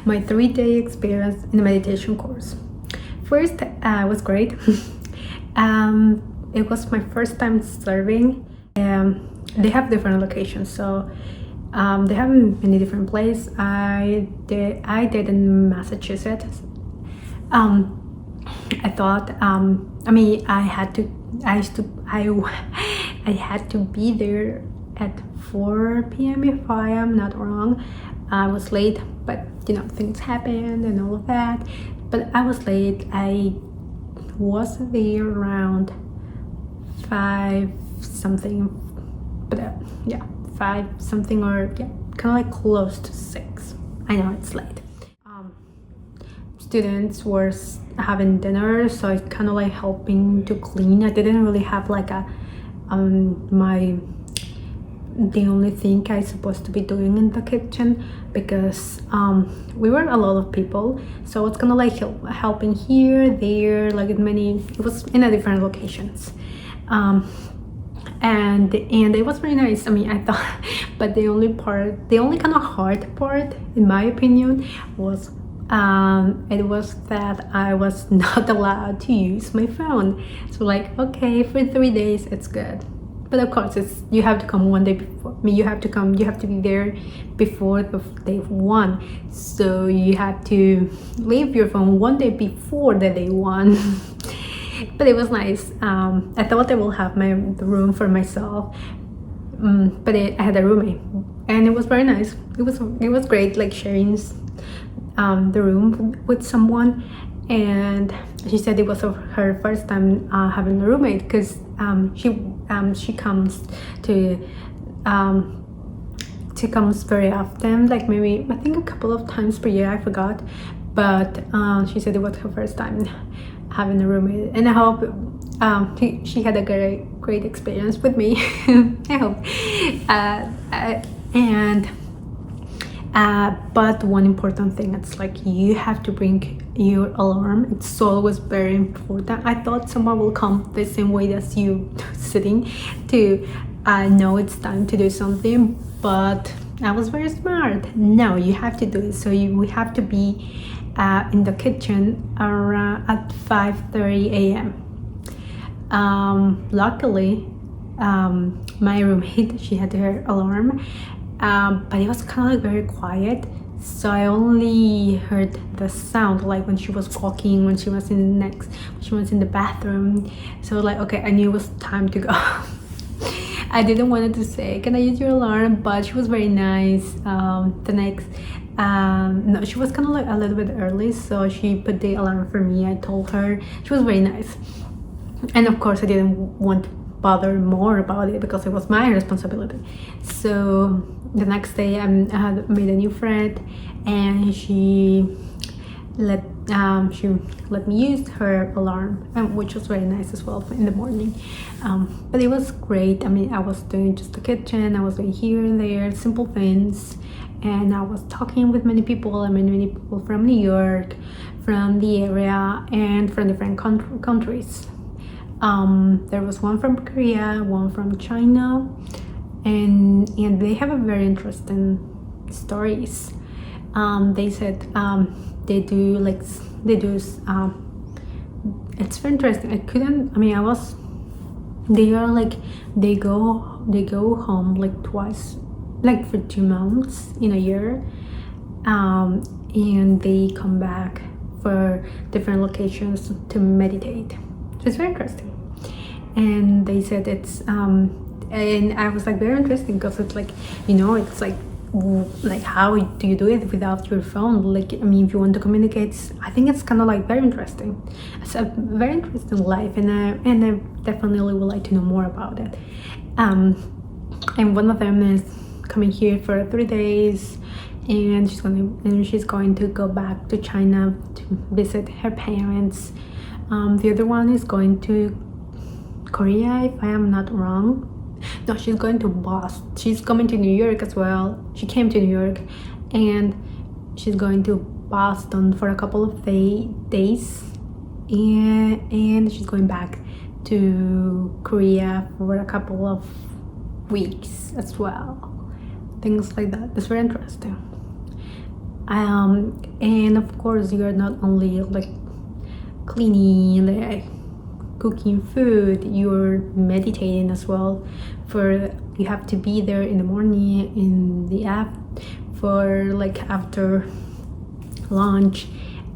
my 3-day experience in the meditation course. First, was great. It was my first time serving. They have different locations, so they have many different places. I did in Massachusetts. I thought, I had to be there at 4 p.m. if I am not wrong. I was late, but things happened and all of that. But I was late. I was there around 5 something, but 5 something, or kind of like close to 6. I know it's late. Students were having dinner, so it's kind of like helping to clean. I didn't really have like a the only thing I supposed to be doing in the kitchen, because we were a lot of people, so it's kind of like helping here, there, like it was in a different locations. And it was very nice. I thought, but the only kind of hard part, in my opinion, was it was that I was not allowed to use my phone. So like, okay, for 3 days it's good, but of course you have to come one day before. You have to be there before the day 1, so you have to leave your phone one day before the day 1. But it was nice. I thought I will have the room for myself, but I had a roommate, and it was very nice. It was great, like sharing the room with someone. And she said it was her first time having a roommate, because she comes very often, like maybe I think a couple of times per year, I forgot. But she said it was her first time having a roommate, and I hope she had a great experience with me. I hope. But one important thing, it's like you have to bring your alarm. It's always very important. I thought someone will come the same way as you sitting to know it's time to do something, but I was very smart. No, you have to do it. So we have to be in the kitchen around at 5:30 a.m. Luckily, my roommate, she had her alarm, but it was kind of like very quiet, so I only heard the sound like when she was walking, when she was in the bathroom. So like, okay, I knew it was time to go. I didn't want to say, can I use your alarm? But she was very nice. No, she was kind of like a little bit early, so she put the alarm for me. I told her. She was very nice, and of course I didn't want to bother more about it because it was my responsibility. So the next day I had made a new friend, and she let me use her alarm, which was very nice as well in the morning. But it was great. I was doing just the kitchen, I was doing here and there simple things, and I was talking with many people. Many people from New York, from the area, and from different countries. There was one from Korea, one from China, and they have a very interesting stories. They said it's very interesting. They go home like twice, like for 2 months in a year, and they come back for different locations to meditate. So it's very interesting. And they said it's and I was like, very interesting, because it's like, it's like how do you do it without your phone? Like, if you want to communicate, I think it's kind of like very interesting. It's a very interesting life, and I definitely would like to know more about it. And one of them is coming here for 3 days, and she's going to go back to China to visit her parents. The other one is going to Korea, if I am not wrong. No, she's going to Boston. She's coming to New York as well. She came to New York, and she's going to Boston for a couple of days, and she's going back to Korea for a couple of weeks as well. Things like that. It's very interesting. And of course you're not only like cleaning, like cooking food, you're meditating as well. For you have to be there in the morning, in the app, for like after lunch,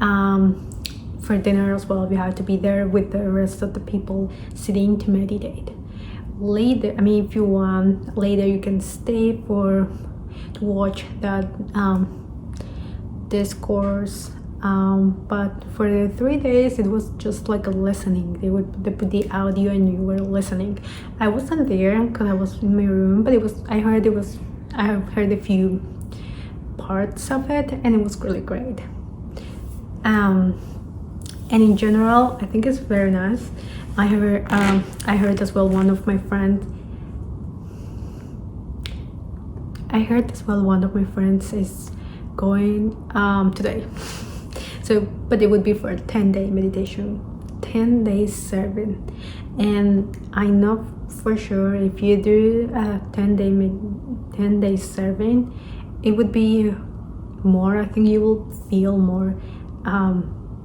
for dinner as well. You have to be there with the rest of the people sitting to meditate. Later, I mean, if you want, later you can stay to watch that discourse. But for the 3 days, it was just like a listening. They put the audio and you were listening. I wasn't there because I was in my room, but I heard a few parts of it, and it was really great. And in general, I think it's very nice. I heard as well one of my friends is going today. So, but it would be for a 10-day meditation, 10 days serving. And I know for sure if you do a 10 days serving, it would be more, I think you will feel more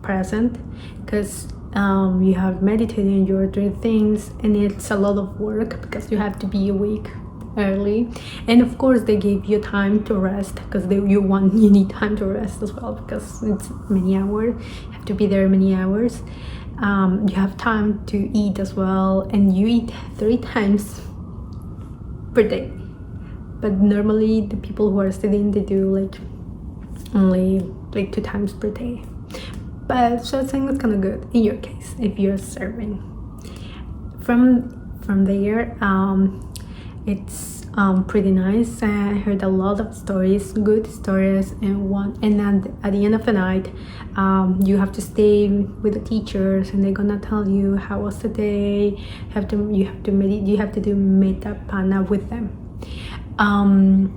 present, because you have meditating, you're doing things, and it's a lot of work because you have to be awake early. And of course they give you time to rest, because you need time to rest as well, because it's many hours. You have to be there many hours. You have time to eat as well, and you eat 3 times per day. But normally the people who are studying, they do like only like 2 times per day. But so I think it's kind of good in your case if you're serving. From there, it's pretty nice. I heard a lot of stories, good stories, and at the end of the night, you have to stay with the teachers, and they're gonna tell you how was the day. You have to do metta pana with them.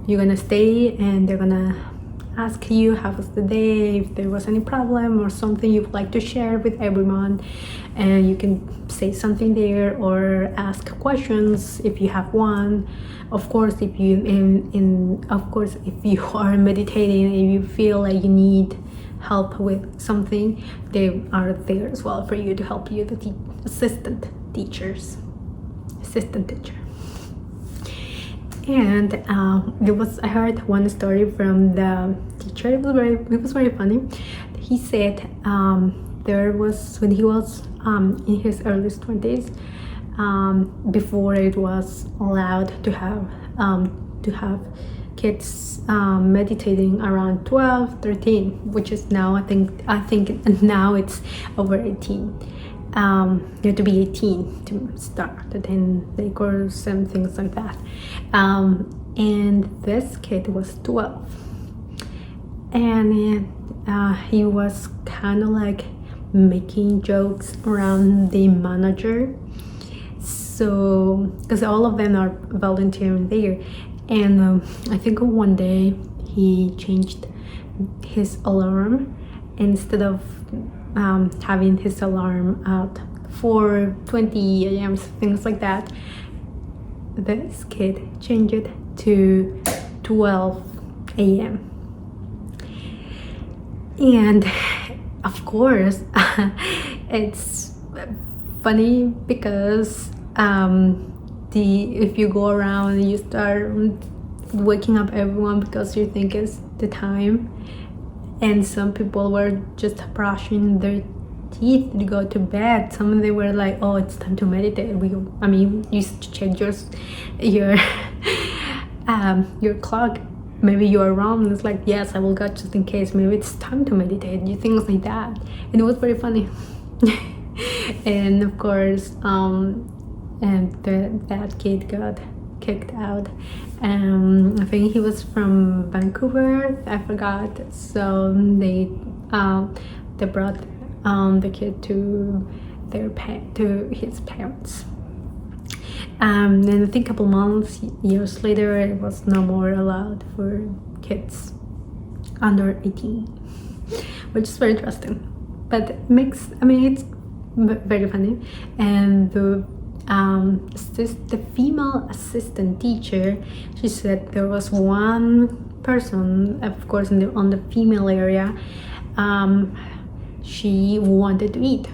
You're gonna stay, and they're gonna ask you how was the day, if there was any problem or something you would like to share with everyone, and you can say something there or ask questions if you have one. Of course, if you are meditating and you feel like you need help with something, they are there as well for you to help you, the assistant teacher. And I heard one story from the teacher. It was very funny. He said there was, when he was in his early 20s, before it was allowed to have kids meditating around 12, 13, which is now I think now it's over 18. You have to be 18 to start the 10-day course and things like that. And this kid was 12, and he was kind of like making jokes around the manager. So, because all of them are volunteering there, and I think one day he changed his alarm. Instead of having his alarm at 4:20 a.m., things like that, this kid changed it to 12 a.m. And of course it's funny because if you go around and you start waking up everyone because you think it's the time, and some people were just brushing their teeth to go to bed. Some of them were like, oh, it's time to meditate. You check your clock. Maybe you are wrong. It's like, yes, I will go just in case. Maybe it's time to meditate. Things like that. And it was very funny. And of course, that kid got kicked out. I think he was from Vancouver, I forgot. So they brought the kid to his parents. And I think a couple years later, it was no more allowed for kids under 18, which is very interesting. But it's very funny. And the female assistant teacher, she said there was one person, of course, on the female area, she wanted to eat,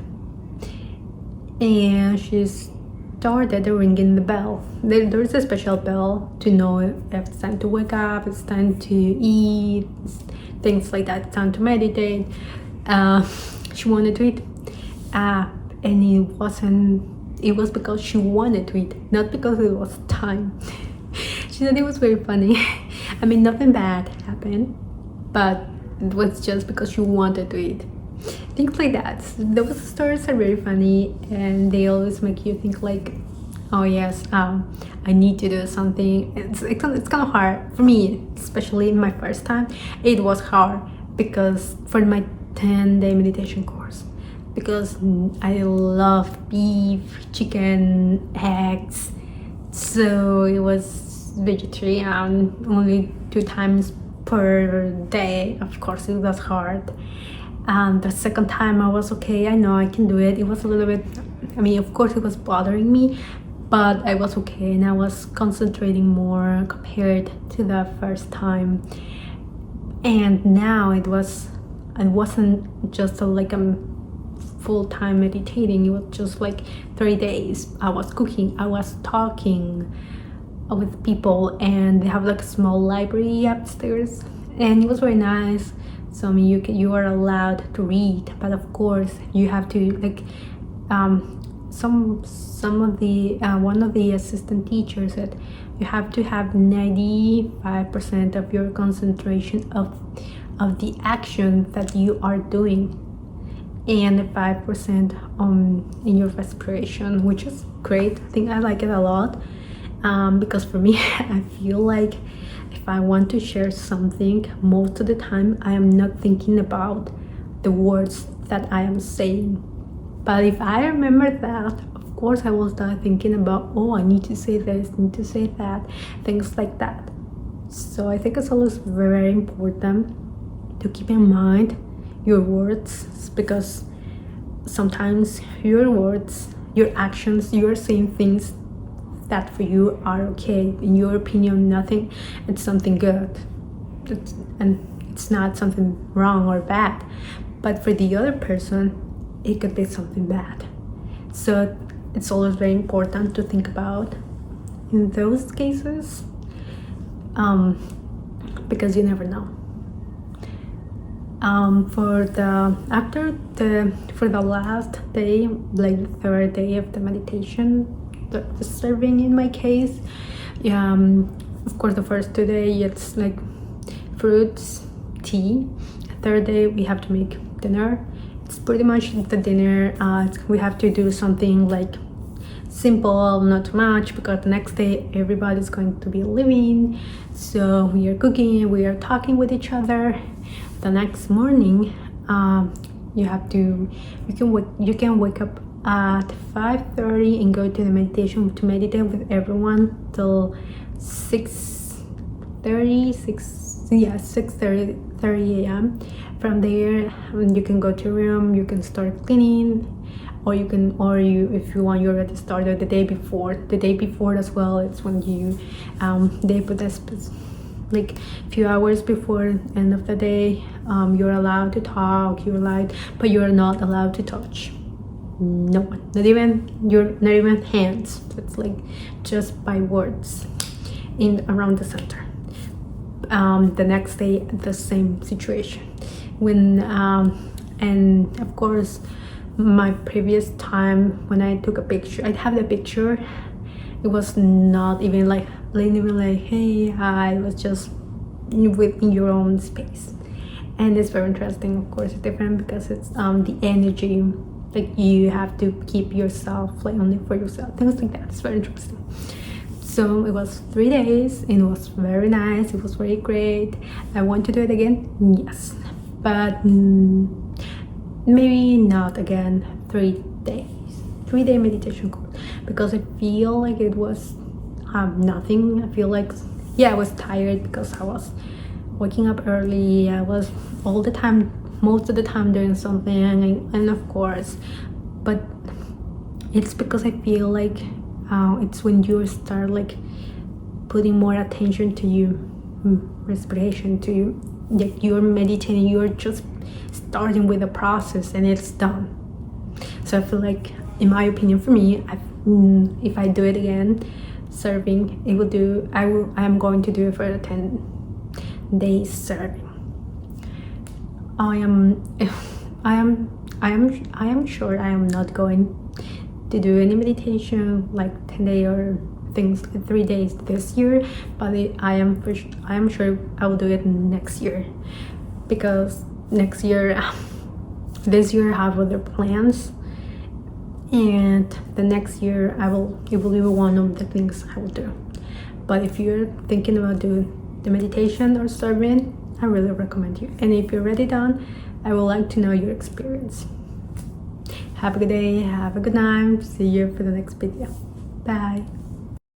and she started ringing the bell. There's a special bell to know if it's time to wake up, it's time to eat, things like that, it's time to meditate. She wanted to eat, and it was because she wanted to eat, not because it was time. She said it was very funny. I mean, nothing bad happened, but it was just because she wanted to eat. Things like that. Those stories are very funny, and they always make you think like, oh yes, I need to do something. It's kind of hard for me, especially my first time. It was hard because for my 10-day meditation course, because I love beef, chicken, eggs, so it was vegetarian only 2 times per day. Of course it was hard. The second time I was okay, I know I can do it. It was a little bit, I mean, of course it was bothering me, but I was okay, and I was concentrating more compared to the first time. And now it wasn't just like a full-time meditating. It was just like 3 days. I was cooking, I was talking with people, and they have like a small library upstairs, and it was very nice. So I mean, you are allowed to read, but of course you have to like some of the one of the assistant teachers said you have to have 95% of your concentration of the action that you are doing, and 5% in your respiration, which is great. I think I like it a lot, because for me I feel like if I want to share something, most of the time I am not thinking about the words that I am saying. But if I remember that, of course I will start thinking about, oh, I need to say this, need to say that, things like that. So I think it's always very important to keep in mind your words, because sometimes your words, your actions, you're saying things that for you are okay. In your opinion, nothing, it's something good. And it's not something wrong or bad. But for the other person, it could be something bad. So it's always very important to think about in those cases, because you never know. For the last day, like the 3rd day of the meditation, the serving in my case, of course the first 2 days it's like fruits, tea. 3rd day we have to make dinner. It's pretty much the dinner. We have to do something like simple, not too much, because the next day everybody's going to be leaving, so we are cooking, we are talking with each other. The next morning, you can wake up at 5:30 and go to the meditation to meditate with everyone till 6:30 a.m. From there, you can go to your room, you can start cleaning, or if you want, you already started the day before. The day before as well, it's when you they put a like few hours before end of the day, you're allowed to talk, but you're not allowed to touch no one, not even hands. It's like just by words around the center. The next day, the same situation. And of course, my previous time when I took a picture, I'd have the picture. It was not even like hey, hi. It was just within your own space, and it's very interesting. Of course, it's different because it's the energy. Like you have to keep yourself like only for yourself. Things like that. It's very interesting. So it was 3 days, and it was very nice. It was very great. I want to do it again, yes, but maybe not again. 3 days, 3-day meditation course, because I feel like it was nothing. I feel like I was tired because I was waking up early. I was most of the time doing something, and of course, but it's because I feel like it's when you start like putting more attention to you, respiration to that you're meditating, you're just starting with the process and it's done. So I feel like, in my opinion, for me, if I do it again, serving, I am going to do it for the 10 days serving. I am sure I am not going to do any meditation like 10 days or things 3 days this year, but I am sure I will do it next year, because next year this year I have other plans, and the next year it will be one of the things I will do. But if you're thinking about doing the meditation or serving, I really recommend you. And if you're already done, I would like to know your experience. Have a good day, have a good night. See you for the next video. Bye.